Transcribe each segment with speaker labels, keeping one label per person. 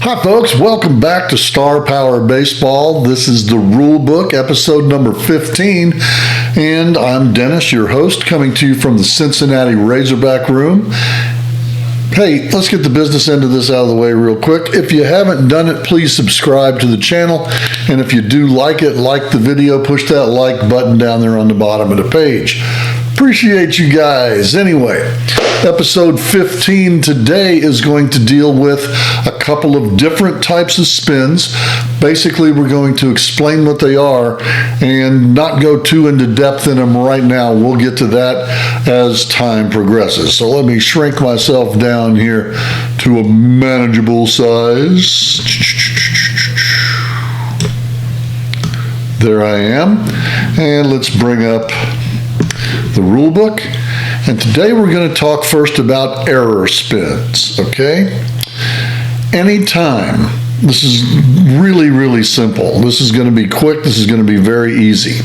Speaker 1: Hi folks, welcome back to Star Power Baseball. This is the Rulebook, episode number 15, and I'm Dennis, your host, coming to you from the Cincinnati Razorback Room. Hey, let's get the business end of this out of the way real quick. If you haven't done it, please subscribe to the channel, and if you do like it, like the video, push that like button down there on the bottom of the page. Appreciate you guys. Anyway, episode 15 today is going to deal with a couple of different types of spins. Basically, we're going to explain what they are and not go too into depth in them right now. We'll get to that as time progresses. So let me shrink myself down here to a manageable size. There I am. And let's bring up the rule book, and today we're going to talk first about error spins. Okay, anytime, this is really simple, this is going to be quick, this is going to be very easy.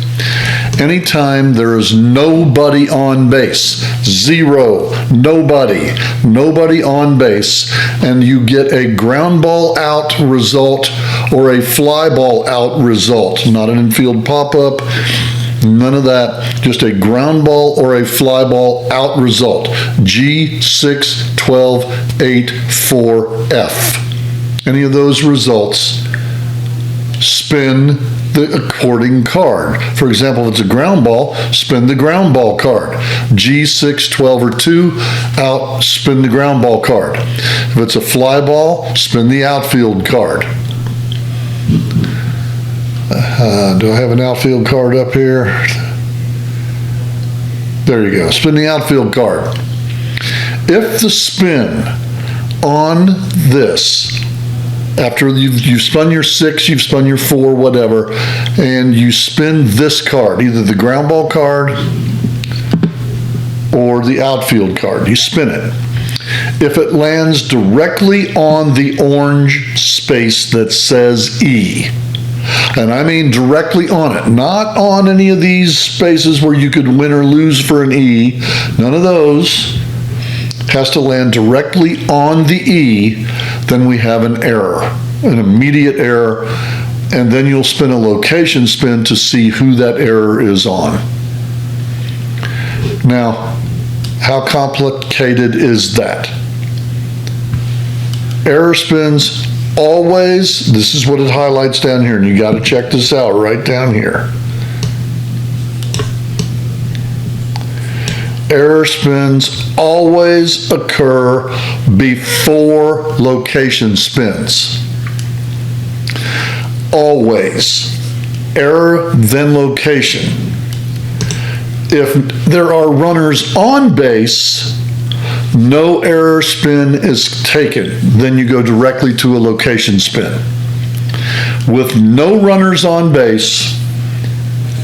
Speaker 1: Anytime there is nobody on base, zero, nobody on base, and you get a ground ball out result or a fly ball out result, not an infield pop-up, none of that, just a ground ball or a fly ball out result. G6, 12, 8, 4, F. Any of those results, spin the according card. For example, if it's a ground ball, spin the ground ball card. G6, 12, or 2, out, spin the ground ball card. If it's a fly ball, spin the outfield card. Do I have an outfield card up here? There you go. Spin the outfield card. If the spin on this, after you've spun your 6, you've spun your 4, whatever, and you spin this card, either the ground ball card or the outfield card, you spin it. If it lands directly on the orange space that says E, and I mean directly on it, not on any of these spaces where you could win or lose for an E, none of those, has to land directly on the E, then we have an error, an immediate error, and then you'll spin a location spin to see who that error is on. Now, how complicated is that? Error spins always, this is what it highlights down here, and you got to check this out right down here. Error spins always occur before location spins. Always. Error, then location. If there are runners on base, no error spin is taken. Then you go directly to a location spin. With no runners on base,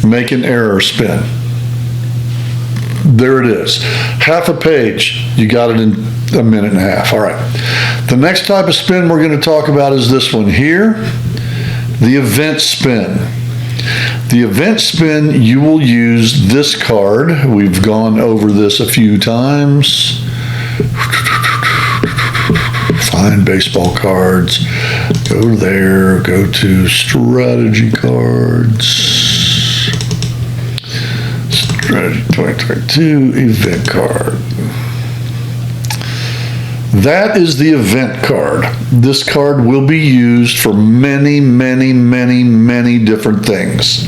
Speaker 1: make an error spin. There it is. Half a page. You got it in a minute and a half. All right. The next type of spin we're going to talk about is this one here, the event spin. The event spin, you will use this card. We've gone over this a few times. Find baseball cards, go there, go to strategy cards, strategy 2022 event card. That is the event card. This card will be used for many different things.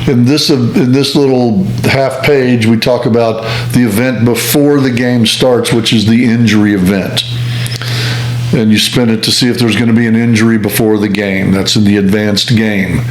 Speaker 1: In this little half page, we talk about the event before the game starts, which is the injury event. And you spin it to see if there's going to be an injury before the game. That's in the advanced game.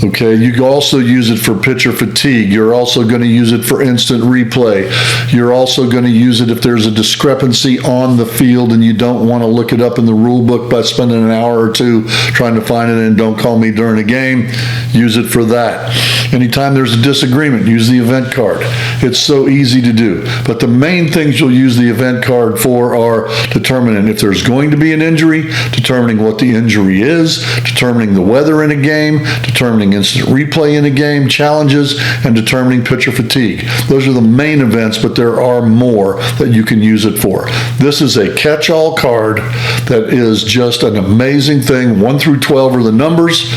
Speaker 1: Okay, you can also use it for pitcher fatigue. You're also going to use it for instant replay. You're also going to use it if there's a discrepancy on the field and you don't want to look it up in the rule book by spending an hour or two trying to find it and don't call me during a game. Use it for that. Anytime there's a disagreement, use the event card. It's so easy to do. But the main things you'll use the event card for are determining if there's going to be an injury, determining what the injury is, determining the weather in a game, determining determining instant replay in a game, challenges, and determining pitcher fatigue. Those are the main events, but there are more that you can use it for. This is a catch-all card that is just an amazing thing. 1 through 12 are the numbers,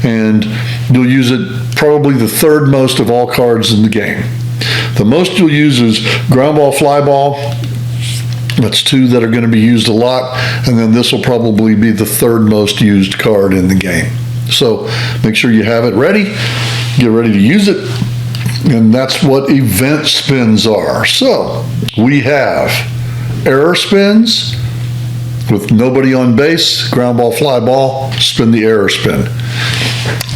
Speaker 1: and you'll use it probably the third most of all cards in the game. The most you'll use is ground ball, fly ball. That's 2 that are going to be used a lot, and then this will probably be the third most used card in the game. So make sure you have it ready, get ready to use it, and that's what event spins are. So we have error spins with nobody on base, ground ball, fly ball, spin the error spin.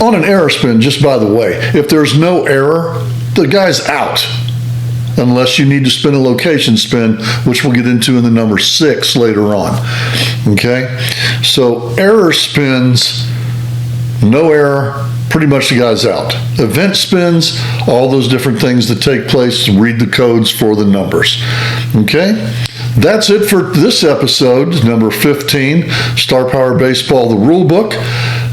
Speaker 1: On an error spin, just by the way, if there's no error, the guy's out. Unless you need to spin a location spin, which we'll get into in the number 6 later on. Okay? So error spins, no error, pretty much the guy's out. Event spins, all those different things that take place, read the codes for the numbers. Okay? That's it for this episode, number 15, Star Power Baseball, the rule book.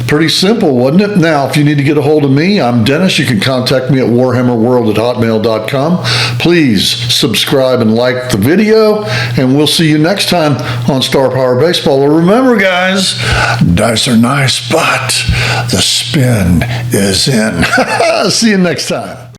Speaker 1: Pretty simple, wasn't it? Now, if you need to get a hold of me, I'm Dennis. You can contact me at warhammerworld@hotmail.com. Please subscribe and like the video, and we'll see you next time on Star Power Baseball. Well, remember, guys, dice are nice, but the spin is in. See you next time.